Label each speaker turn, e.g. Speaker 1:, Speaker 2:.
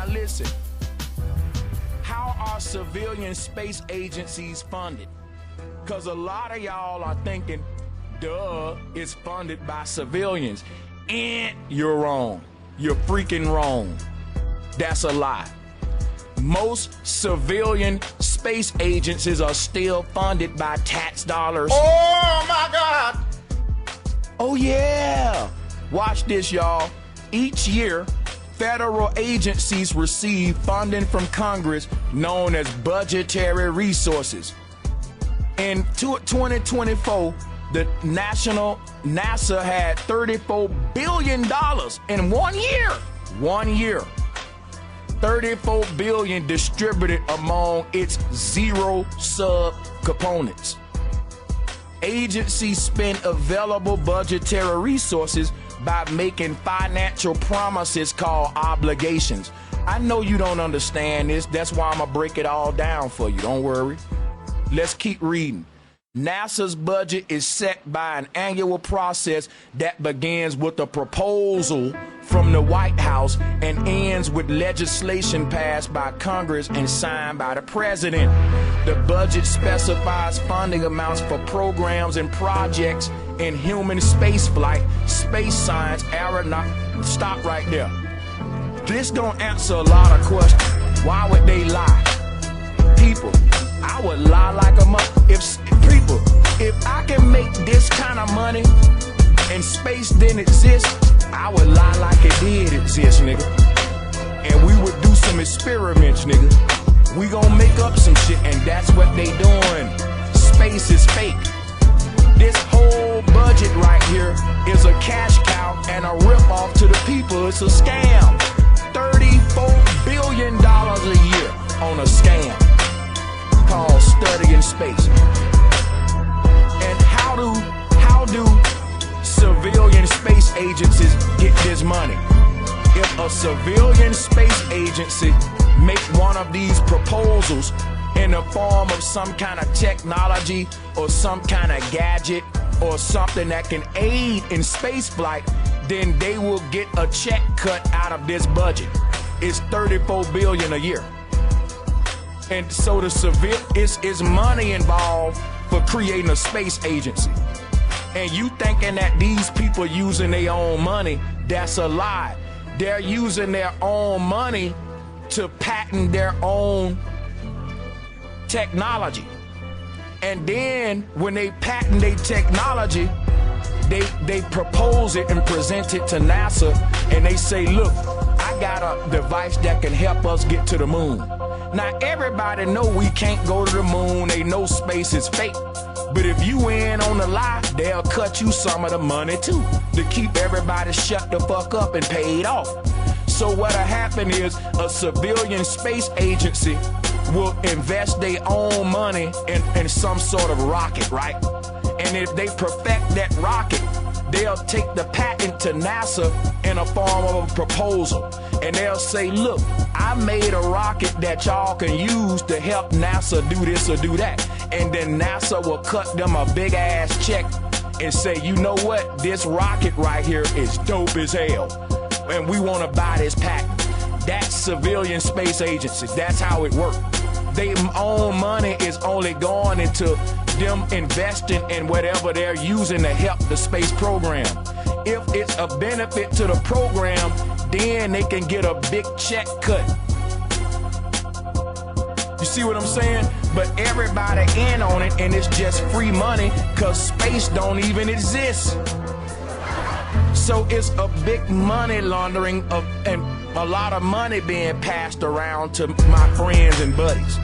Speaker 1: Now listen, how are civilian space agencies funded? Because a lot of y'all are thinking, duh, it's funded by civilians. And you're wrong. You're freaking wrong. That's a lie. Most civilian space agencies are still funded by tax dollars.
Speaker 2: Oh my God!
Speaker 1: Oh yeah! Watch this, y'all. Each year, federal agencies receive funding from Congress known as budgetary resources. In 2024, the NASA had $34 billion in 1 year. 1 year. $34 billion distributed among its 0 sub-components. Agencies spend available budgetary resources by making financial promises called obligations. I know you don't understand this. That's why I'm gonna break it all down for you. Don't worry. Let's keep reading. NASA's budget is set by an annual process that begins with a proposal from the White House and ends with legislation passed by Congress and signed by the president. The budget specifies funding amounts for programs and projects in human spaceflight, space science, aeronautics. Stop right there. This gonna answer a lot of questions. Why would they lie? People, I would lie like a mother. If I can make this kind of money and space didn't exist, I would lie like it did exist, nigga. And we would do some experiments, nigga. We gonna make up some shit, and that's what they doing. Space is fake. This whole budget right here is a cash cow and a rip-off to the people. It's a scam. $34 billion a year on a scam called studying space. And how do civilian space agencies get this money? If a civilian space agency make one of these proposals in the form of some kind of technology or some kind of gadget or something that can aid in space flight, then they will get a check cut out of this budget. It's $34 billion a year. And so is money involved for creating a space agency. And you thinking that these people using their own money, that's a lie. They're using their own money to patent their own technology. And then when they patent their technology, they propose it and present it to NASA, and they say, look, I got a device that can help us get to the moon. Now everybody know we can't go to the moon, they know space is fake. But if you in on the lie, they'll cut you some of the money too, to keep everybody shut the fuck up and paid off. So what'll happen is a civilian space agency will invest their own money in some sort of rocket, right? And if they perfect that rocket, they'll take the patent to NASA in a form of a proposal. And they'll say, look, I made a rocket that y'all can use to help NASA do this or do that. And then NASA will cut them a big ass check and say, you know what? This rocket right here is dope as hell. And we want to buy this patent. That's civilian space agencies. That's how it works. Their own money is only going into them investing in whatever they're using to help the space program. If it's a benefit to the program, then they can get a big check cut. You see what I'm saying? But everybody in on it, and it's just free money because space don't even exist. So it's a big money laundering and a lot of money being passed around to my friends and buddies.